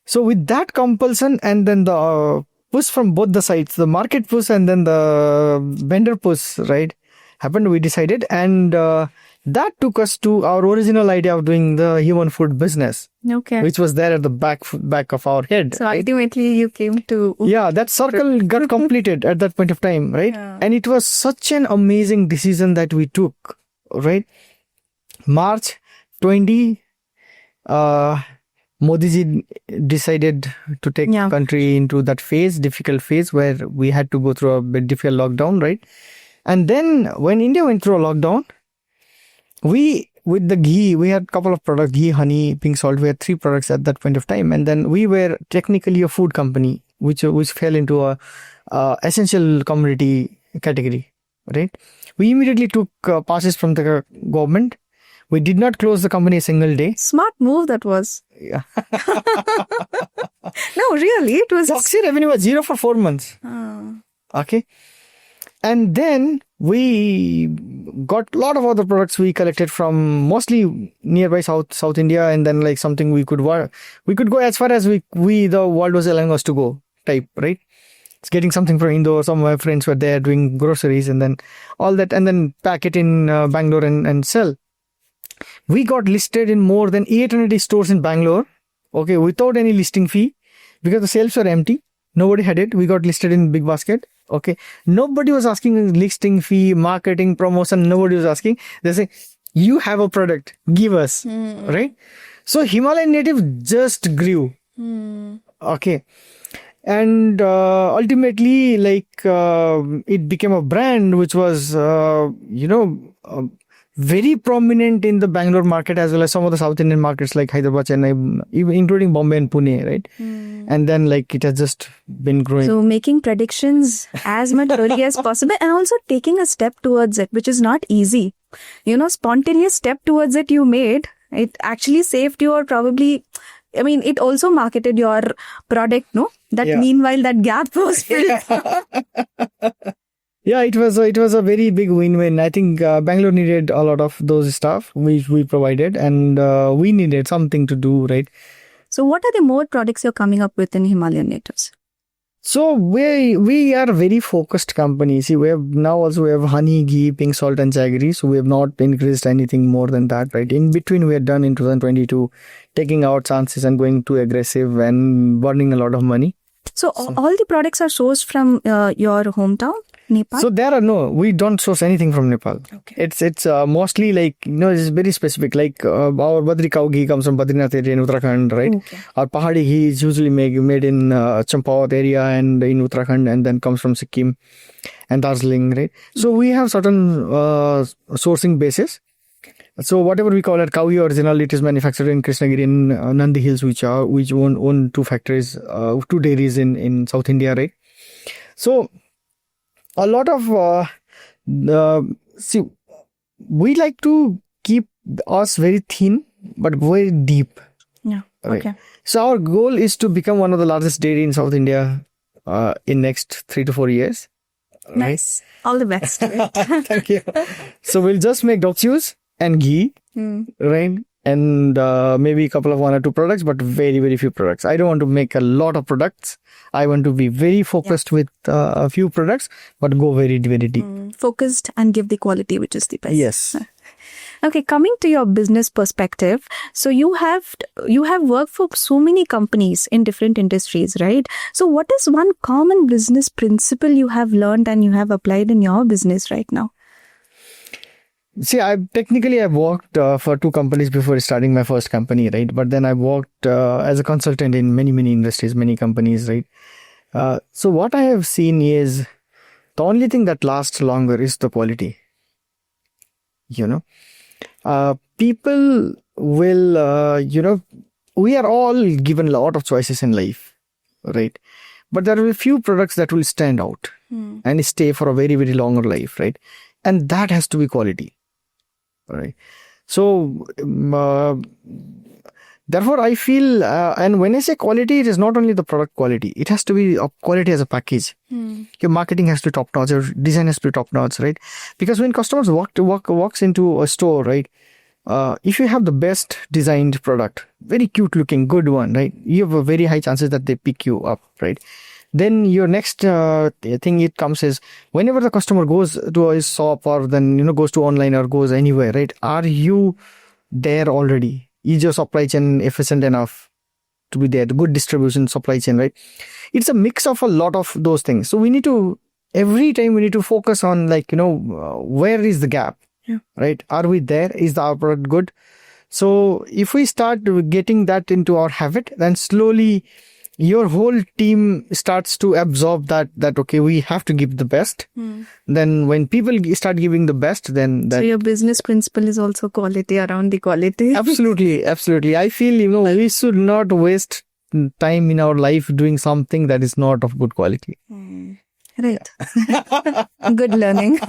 So with that compulsion, and then the push from both the sides, the market push and then the vendor push, right, happened, we decided. And that took us to our original idea of doing the human food business. Okay. Which was there at the back of our head. So ultimately you came to... Yeah, that circle got completed at that point of time, right? Yeah. And it was such an amazing decision that we took, right? March 20, Modi ji decided to take country into that difficult phase where we had to go through a bit difficult lockdown, right? And then when India went through a lockdown, with the ghee, we had a couple of products, ghee, honey, pink salt. We had 3 products at that point of time. And then we were technically a food company, which fell into a essential commodity category, right? We immediately took passes from the government. We did not close the company a single day. Smart move that was. Yeah. No, really, it was... Dogsee revenue was 0 for 4 months. Okay. And then we got a lot of other products we collected from mostly nearby South India, and then like something we could go as far as the world was allowing us to go type, right? It's getting something from Indore. Some of my friends were there doing groceries and then all that, and then pack it in Bangalore and sell. We got listed in more than 800 stores in Bangalore, okay, without any listing fee, because the shelves were empty. Nobody had it. We got listed in Big Basket. Okay. Nobody was asking listing fee, marketing, promotion. Nobody was asking. They say, you have a product, give us. Right? So Himalayan Native just grew. Okay. And ultimately, it became a brand which was, very prominent in the Bangalore market as well as some of the South Indian markets like Hyderabad, Chennai, even including Bombay and Pune, right? And then it has just been growing. So making predictions as much early as possible and also taking a step towards it, which is not easy. Spontaneous step towards it you made, it actually saved you, or probably, it also marketed your product, no? Meanwhile, that gap was filled. Yeah, it was a very big win-win. I think Bangalore needed a lot of those stuff which we provided, and we needed something to do, right? So what are the more products you're coming up with in Himalayan Natives? So we are a very focused company. See, we have honey, ghee, pink salt and jaggery. So we have not increased anything more than that, right? In between, we are done in 2022, taking our chances and going too aggressive and burning a lot of money. So all the products are sourced from your hometown, Nepal? So we don't source anything from Nepal. Okay. It's mostly it's very specific. Our Badri cow ghee comes from Badrinath area in Uttarakhand, right? Okay. Our Pahadi ghee is usually made in Champawat area and in Uttarakhand, and then comes from Sikkim and Darjeeling, right? So we have certain sourcing basis. So whatever we call it cow ghee original, it is manufactured in Krishnagiri in Nandi Hills, which own two factories, two dairies in South India, right? So a lot of we like to keep us very thin but very deep. Yeah. Right? Okay. So our goal is to become one of the largest dairy in South India in next 3 to 4 years. Nice. Right? All the best. Thank you. So we'll just make Dogsee and ghee, right? And maybe a couple of 1 or 2 products, but very, very few products. I don't want to make a lot of products. I want to be very focused with a few products, but go very, very deep. Focused and give the quality, which is the best. Yes. Okay, coming to your business perspective, so you have worked for so many companies in different industries, right? So what is one common business principle you have learned and you have applied in your business right now? See, I've worked for 2 companies before starting my first company, right? But then I worked as a consultant in many, many industries, many companies, right? So what I have seen is the only thing that lasts longer is the quality. People will, we are all given a lot of choices in life, right? But there are a few products that will stand out and stay for a very, very longer life, right? And that has to be quality. Right. So, therefore, I feel, and when I say quality, it is not only the product quality. It has to be quality as a package. Your marketing has to be top notch. Your design has to be top notch, right? Because when customers walks into a store, right? If you have the best designed product, very cute looking, good one, right? You have a very high chances that they pick you up, right? Then your next thing it comes is whenever the customer goes to a shop or then goes to online or goes anywhere, right? Are you there already? Is your supply chain efficient enough to be there? The good distribution supply chain, right? It's a mix of a lot of those things. So every time we need to focus on where is the gap, right? Are we there? Is our product good? So if we start getting that into our habit, then slowly your whole team starts to absorb that okay, we have to give the best. Then when people start giving the best, then so your business principle is also quality around the quality. Absolutely. I feel we should not waste time in our life doing something that is not of good quality. Right. Good learning.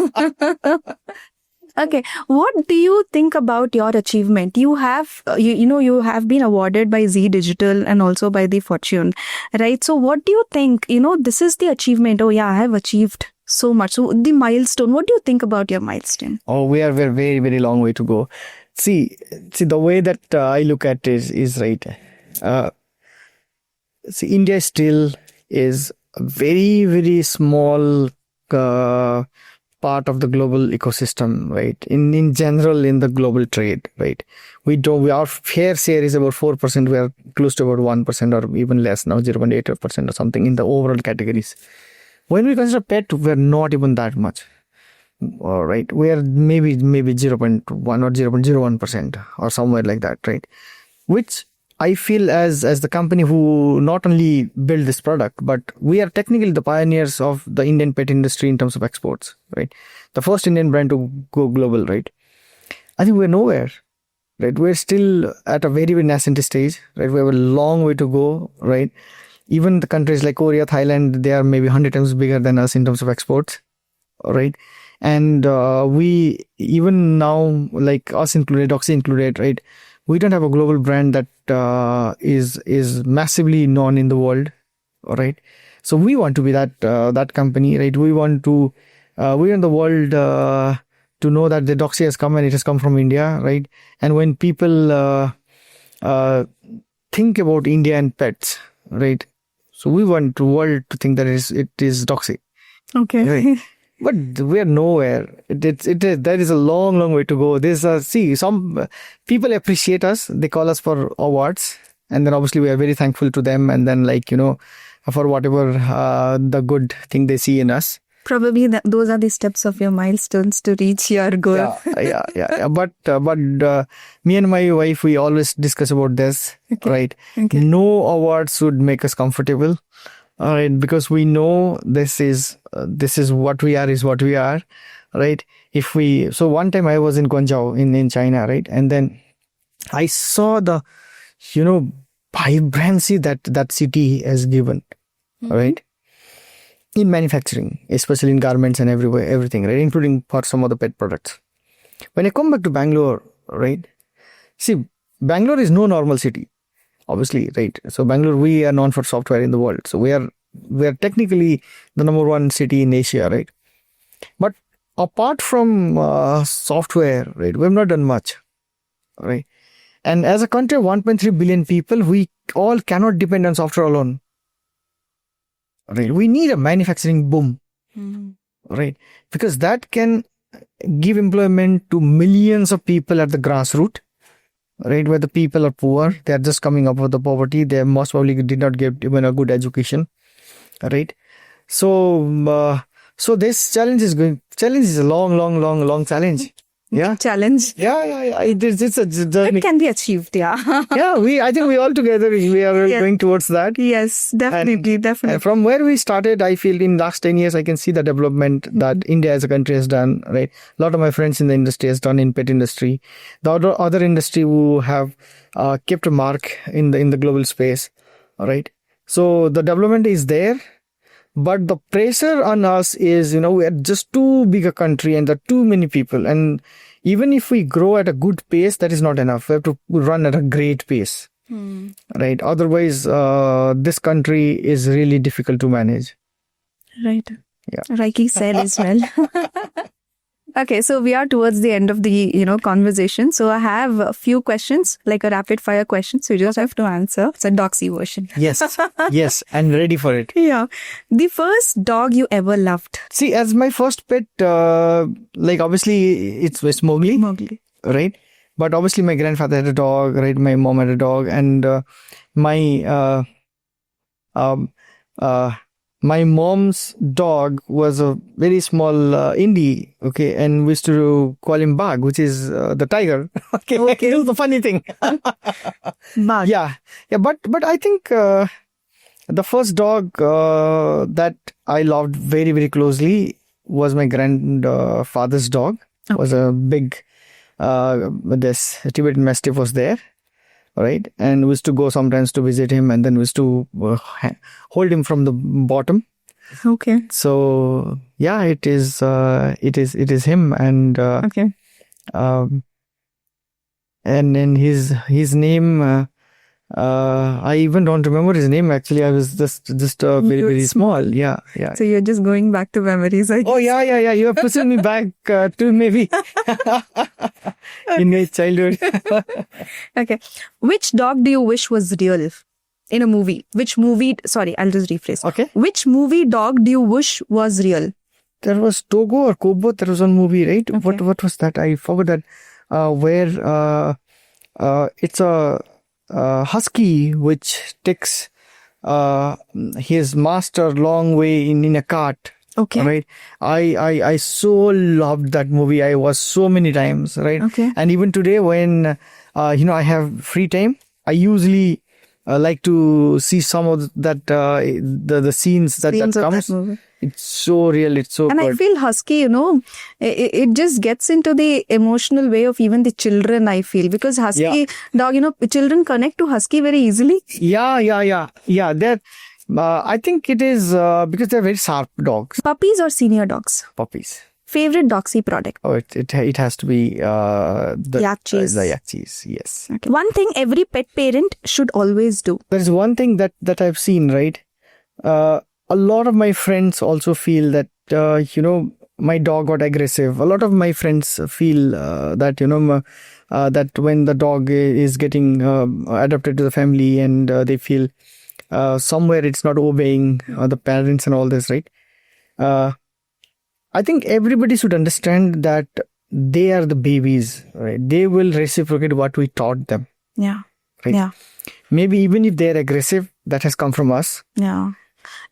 Okay, what do you think about your achievement? You have, you have been awarded by Z Digital and also by the Fortune, right? So what do you think, this is the achievement. Oh yeah, I have achieved so much. So the milestone, what do you think about your milestone? Oh, we are very, very long way to go. See, the way that I look at it is right. India still is a very, very small part of the global ecosystem, right? In general, in the global trade, right? Our fair share is about 4%. We are close to about 1% or even less now, 0.8% or something in the overall categories. When we consider pet, we're not even that much. All right. We are maybe 0.1 or 0.01% or somewhere like that, right? Which I feel as the company who not only build this product, but we are technically the pioneers of the Indian pet industry in terms of exports, right? The first Indian brand to go global, right? I think we're nowhere, right? We're still at a very, very nascent stage, right? We have a long way to go, right? Even the countries like Korea, Thailand, they are maybe 100 times bigger than us in terms of exports, right? And we, even now, like us included, Dogsee included, right? We don't have a global brand that is massively known in the world, right? So we want to be that company, right? We want to we want the world to know that the Dogsee has come and it has come from India, right? And when people think about India and pets, right? So we want the world to think that it is Dogsee. Okay. Right? But we are nowhere. There is a long, long way to go. Some people appreciate us. They call us for awards. And then obviously we are very thankful to them. And then for whatever the good thing they see in us. Probably those are the steps of your milestones to reach your goal. Yeah. But me and my wife, we always discuss about this, right? Okay. No awards would make us comfortable. All right, because we know this is what we are, right? So one time I was in Guangzhou in China, right? And then I saw the, vibrancy that city has given, right? In manufacturing, especially in garments and everything, right? Including for some of the pet products. When I come back to Bangalore, right? See, Bangalore is no normal city. Obviously, right? So Bangalore, we are known for software in the world. So we are technically the number one city in Asia, right? But apart from software, right, we have not done much, right? And as a country of 1.3 billion people, we all cannot depend on software alone, right? We need a manufacturing boom, right? Because that can give employment to millions of people at the grassroots. Right, where the people are poor, they are just coming up with the poverty. They most probably did not get even a good education, right? So, this challenge is a long challenge. Yeah, Challenge. Yeah. It's a journey. It can be achieved. Yeah. I think we all together we are going towards that. Yes, definitely. And from where we started, I feel in last 10 years, I can see the development that India as a country has done, right? A lot of my friends in the industry has done in pet industry. The other industry who have kept a mark in the global space, right? So the development is there, but the pressure on us is, we are just too big a country and there are too many people. And even if we grow at a good pace, that is not enough. We have to run at a great pace. Right? Otherwise, this country is really difficult to manage. Right. Yeah. Rightly said as well. Okay, so we are towards the end of the conversation. So I have a few questions, like a rapid fire question. So you just have to answer. It's a Dogsee version. Yes, and ready for it. Yeah. The first dog you ever loved? See, as my first pet, obviously it's Mowgli. Right? But obviously my grandfather had a dog, right? My mom had a dog, and my mom's dog was a very small indie, okay, and we used to call him Bag, which is the tiger. Okay, it was the funny thing. Bag. Yeah, but I think the first dog that I loved very, very closely was my grandfather's dog. Okay. Was a big this Tibetan Mastiff was there. Right, and we used to go sometimes to visit him, and then we used to hold him from the bottom. Okay. So yeah, it is him, and okay. And then his name, I even don't remember his name actually. I was just very, very small. Yeah. So you're just going back to memories. Oh yeah. You have pushed me back to maybe in my childhood. Okay. Which dog do you wish was real in a movie? Sorry, I'll just rephrase. Okay. Which movie dog do you wish was real? There was Togo or Kobo. There was one movie, right? Okay. What was that? I forgot that. Where it's a husky which takes his master long way in a cart. Okay. Right. I so loved that movie. I watched so many times. Right. Okay. And even today when I have free time, I usually like to see some of that the scenes that Scenes of comes. that movie. It's so real. It's so And good. I feel husky, it just gets into the emotional way of even the children, I feel. Because husky dog, children connect to husky very easily. Yeah. That I think it is because they're very sharp dogs. Puppies or senior dogs? Puppies. Favorite Dogsee product? Oh, it has to be the Yak cheese. The yak cheese. Yes. Okay. One thing every pet parent should always do. There's one thing that I've seen, right? A lot of my friends also feel that my dog got aggressive. A lot of my friends feel that that when the dog is getting adopted to the family and they feel somewhere it's not obeying the parents and all this, right? I think everybody should understand that they are the babies, right? They will reciprocate what we taught them. Yeah. Right? Yeah. Maybe even if they're aggressive, that has come from us. Yeah.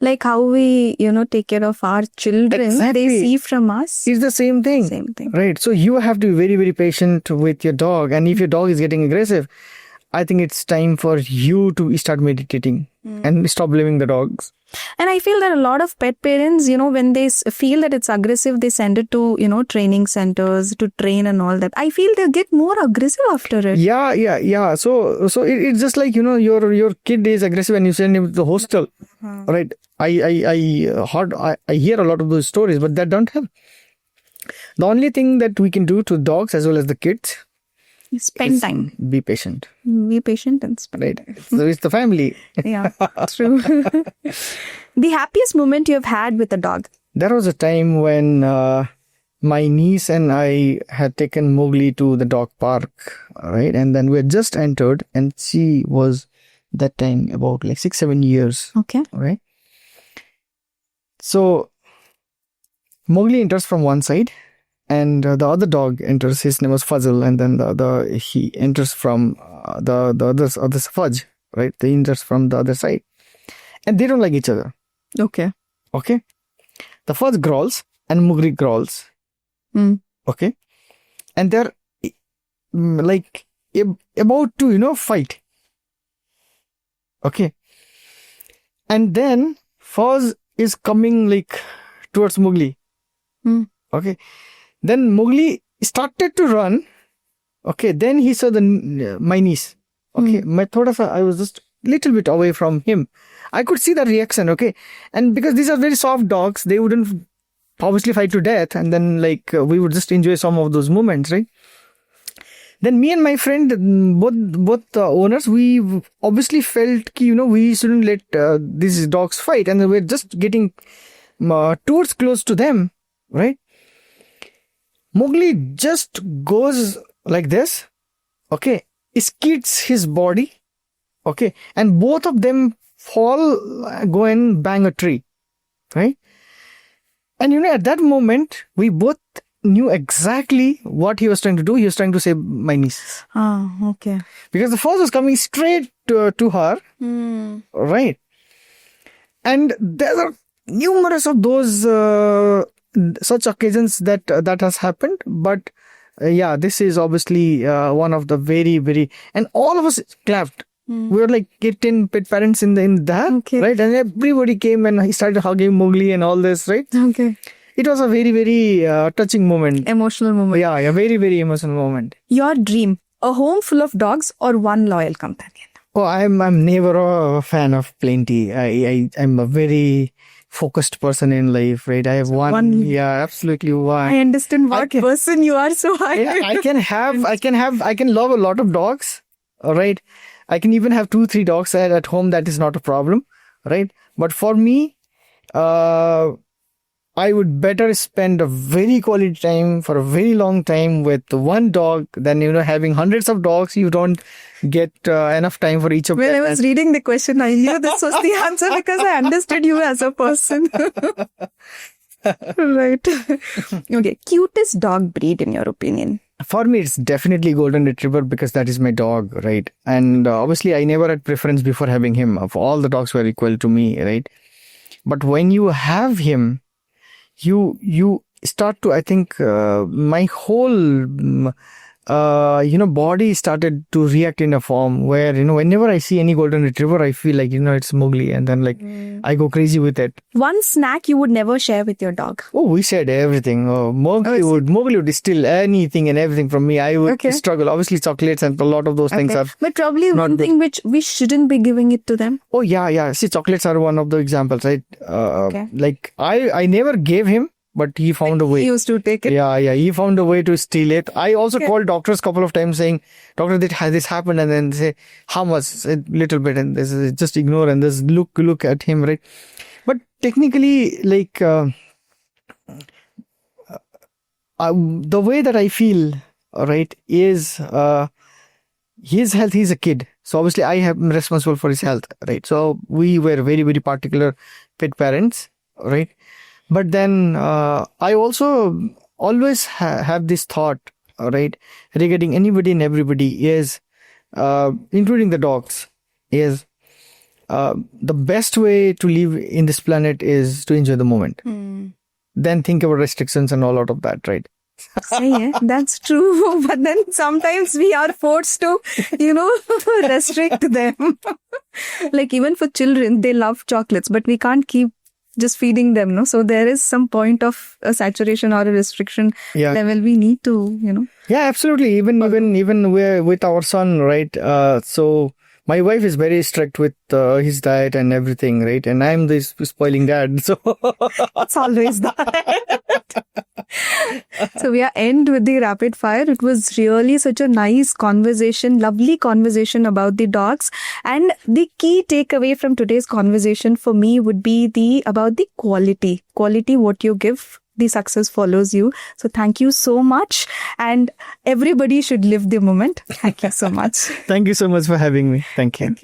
Like how we, take care of our children, Exactly. they see from us. It's the same thing. Same thing. Right. So you have to be very, very patient with your dog. And if your dog is getting aggressive, I think it's time for you to start meditating and stop blaming the dogs. And I feel that a lot of pet parents, when they feel that it's aggressive, they send it to, training centers to train and all that. I feel they get more aggressive after it. Yeah. So it's just like, your kid is aggressive and you send him to the hostel, right? I hear a lot of those stories, but that don't help. The only thing that we can do to dogs as well as the kids Spend time. Be patient. Be patient and spend Right. time. So it's the family. Yeah, true. The happiest moment you have had with a dog? There was a time when my niece and I had taken Mowgli to the dog park, right? And then we had just entered and she was that time about like 6-7 years. Okay. Right? So Mowgli enters from one side and the other dog enters. His name was Fuzzle, and then he enters from the other Fudge, right? They enters from the other side, and they don't like each other. Okay. The Fudge growls and Mowgli growls. Okay, and they're like about to fight. Okay, and then Fuzz is coming like towards Mowgli. Okay. Then Mowgli started to run. Okay. Then he saw my niece. Okay. I was just a little bit away from him. I could see that reaction. Okay. And because these are very soft dogs, they wouldn't obviously fight to death. And then we would just enjoy some of those moments, right? Then me and my friend, both owners, we obviously felt we shouldn't let these dogs fight. And we're just getting towards close to them, right? Mowgli just goes like this, okay, skids his body, okay, and both of them go and bang a tree, right? And at that moment, we both knew exactly what he was trying to do. He was trying to save my niece. Oh, okay. Because the force was coming straight to her, right? And there are numerous of those such occasions that has happened, but this is obviously one of the very, very, and all of us clapped. We were like 10 pet parents in that, okay, right? And everybody came and he started hugging Mowgli and all this, right? Okay. It was a very, very touching moment. Emotional moment. Yeah, very, very emotional moment. Your dream: a home full of dogs or one loyal companion? Oh, I'm never a fan of plenty. I'm a very focused person in life, right? I have one. Yeah, absolutely one. I understand what person you are, so I can love a lot of dogs, all right? I can even have 2-3 dogs at home. That is not a problem, right? But for me, I would better spend a very quality time for a very long time with one dog than, having hundreds of dogs. You don't get enough time for each of them. When I was reading the question, I knew this was the answer because I understood you as a person. Right. Okay. Cutest dog breed in your opinion? For me, it's definitely Golden Retriever because that is my dog, right? And obviously, I never had preference before having him. All the dogs were equal to me, right? But when you have him, you start to, I think, my whole body started to react in a form where, whenever I see any golden retriever, I feel like, it's Mowgli, and then I go crazy with it. One snack you would never share with your dog. Oh, we said everything. Mowgli would steal anything and everything from me. I would struggle. Obviously, chocolates and a lot of those things are. But probably one thing which we shouldn't be giving it to them. Oh, yeah. See, chocolates are one of the examples, right? Like, I never gave him, but he found a way. He used to take it. Yeah. He found a way to steal it. I also called doctors a couple of times saying, "Doctor, this happened," and then say, "How much?" A little bit, and this is just ignore and just look at him, right? But technically, like the way that I feel, right, is his health. He's a kid, so obviously I am responsible for his health, right? So we were very, very particular pet parents, right? But then I also always have this thought, right, regarding anybody and everybody is, including the dogs, is the best way to live in this planet is to enjoy the moment. Then think about restrictions and all out of that, right? That's true. But then sometimes we are forced to, restrict them. Like even for children, they love chocolates, but we can't keep just feeding them, no? So there is some point of a saturation or a restriction level we need to, Yeah, absolutely. Even with our son, right? So my wife is very strict with his diet and everything, right? And I'm the spoiling dad, so it's always that. So we are end with the rapid fire. It was really such a nice conversation, lovely conversation about the dogs. And the key takeaway from today's conversation for me would be about the quality. Quality, what you give, the success follows you. So thank you so much. And everybody should live the moment. Thank you so much. Thank you so much for having me. Thank you.